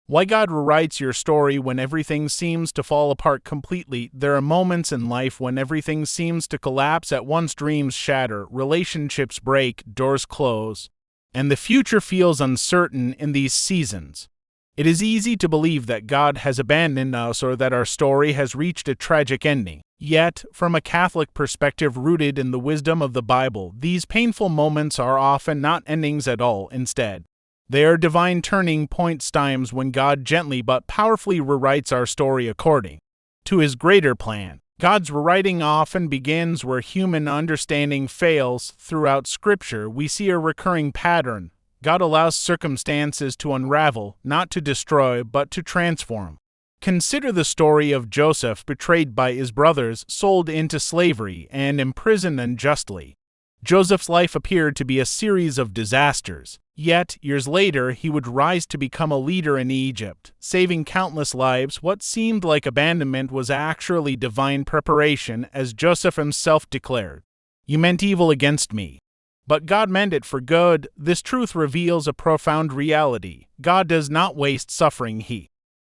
Why God rewrites your story when everything seems to fall apart completely. There are moments in life when everything seems to collapse at once. Dreams shatter, relationships break, doors close, and the future feels uncertain. In these seasons, it is easy to believe that God has abandoned us or that our story has reached a tragic ending. Yet, from a Catholic perspective rooted in the wisdom of the Bible, these painful moments are often not endings at all. Instead, they are divine turning points, times when God gently but powerfully rewrites our story according to His greater plan. God's rewriting often begins where human understanding fails. Throughout Scripture, we see a recurring pattern. God allows circumstances to unravel, not to destroy, but to transform. Consider the story of Joseph, betrayed by his brothers, sold into slavery, and imprisoned unjustly. Joseph's life appeared to be a series of disasters. Yet, years later, he would rise to become a leader in Egypt, saving countless lives. What seemed like abandonment was actually divine preparation, as Joseph himself declared, "You meant evil against me, but God meant it for good." This truth reveals a profound reality. God does not waste suffering, He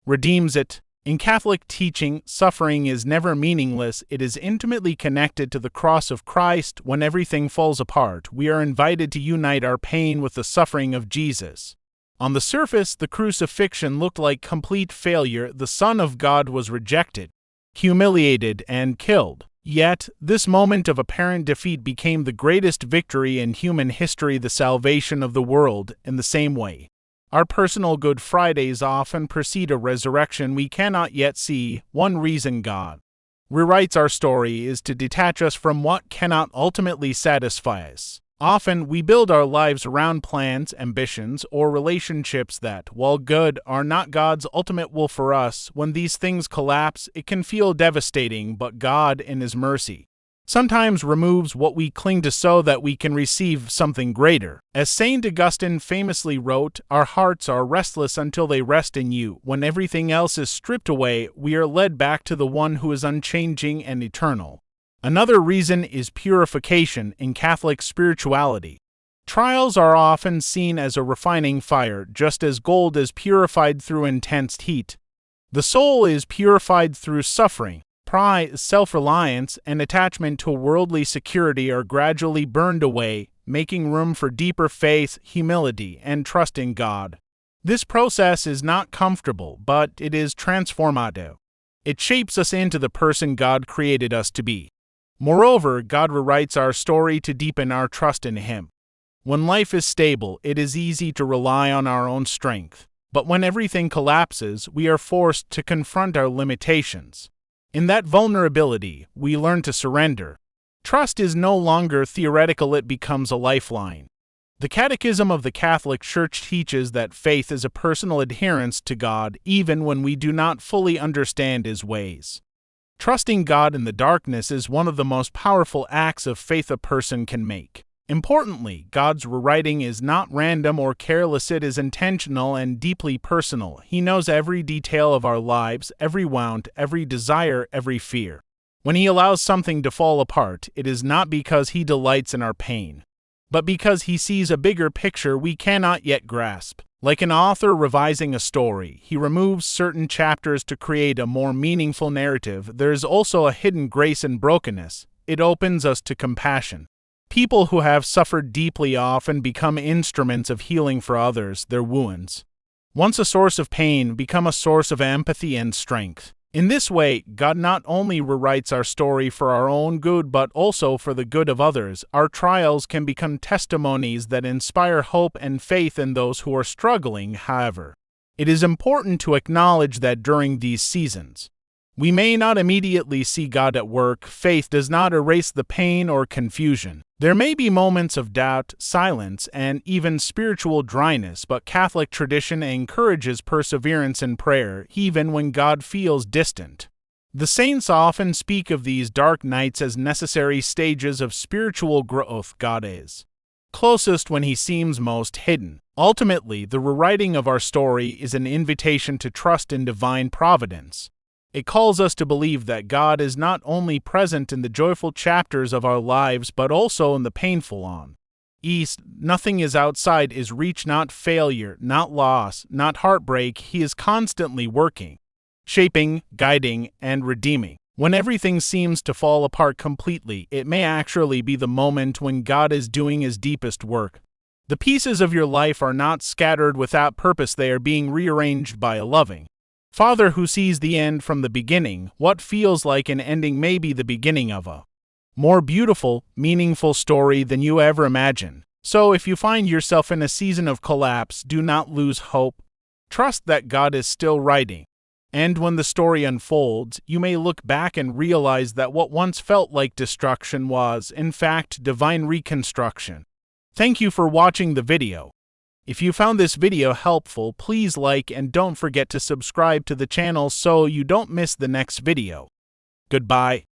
redeems it. In Catholic teaching, suffering is never meaningless. It is intimately connected to the cross of Christ. When everything falls apart, we are invited to unite our pain with the suffering of Jesus. On the surface, the crucifixion looked like complete failure. The Son of God was rejected, humiliated, and killed. Yet, this moment of apparent defeat became the greatest victory in human history, the salvation of the world. In the same way, our personal Good Fridays often precede a resurrection we cannot yet see. One reason God rewrites our story is to detach us from what cannot ultimately satisfy us. Often, we build our lives around plans, ambitions, or relationships that, while good, are not God's ultimate will for us. When these things collapse, it can feel devastating, but God, in His mercy, sometimes removes what we cling to so that we can receive something greater. As Saint Augustine famously wrote, "Our hearts are restless until they rest in you. When everything else is stripped away, we are led back to the one who is unchanging and eternal." Another reason is purification. In Catholic spirituality, trials are often seen as a refining fire. Just as gold is purified through intense heat, the soul is purified through suffering. Pride, self-reliance, and attachment to worldly security are gradually burned away, making room for deeper faith, humility, and trust in God. This process is not comfortable, but it is transformative. It shapes us into the person God created us to be. Moreover, God rewrites our story to deepen our trust in Him. When life is stable, it is easy to rely on our own strength. But when everything collapses, we are forced to confront our limitations. In that vulnerability, we learn to surrender. Trust is no longer theoretical, it becomes a lifeline. The Catechism of the Catholic Church teaches that faith is a personal adherence to God, even when we do not fully understand His ways. Trusting God in the darkness is one of the most powerful acts of faith a person can make. Importantly, God's rewriting is not random or careless, it is intentional and deeply personal. He knows every detail of our lives, every want, every desire, every fear. When He allows something to fall apart, it is not because He delights in our pain, but because He sees a bigger picture we cannot yet grasp. Like an author revising a story, He removes certain chapters to create a more meaningful narrative. There is also a hidden grace in brokenness. It opens us to compassion. People who have suffered deeply often become instruments of healing for others. Their wounds, once a source of pain, become a source of empathy and strength. In this way, God not only rewrites our story for our own good but also for the good of others. Our trials can become testimonies that inspire hope and faith in those who are struggling. However, it is important to acknowledge that during these seasons, we may not immediately see God at work. Faith does not erase the pain or confusion. There may be moments of doubt, silence, and even spiritual dryness, but Catholic tradition encourages perseverance in prayer, even when God feels distant. The saints often speak of these dark nights as necessary stages of spiritual growth. God is closest when He seems most hidden. Ultimately, the rewriting of our story is an invitation to trust in divine providence. It calls us to believe that God is not only present in the joyful chapters of our lives but also in the painful ones. East, nothing is outside his reach, not failure, not loss, not heartbreak. He is constantly working, shaping, guiding, and redeeming. When everything seems to fall apart completely, it may actually be the moment when God is doing his deepest work. The pieces of your life are not scattered without purpose, they are being rearranged by a loving Father who sees the end from the beginning. What feels like an ending may be the beginning of a more beautiful, meaningful story than you ever imagined. So if you find yourself in a season of collapse, do not lose hope. Trust that God is still writing. And when the story unfolds, you may look back and realize that what once felt like destruction was, in fact, divine reconstruction. Thank you for watching the video. If you found this video helpful, please like and don't forget to subscribe to the channel so you don't miss the next video. Goodbye.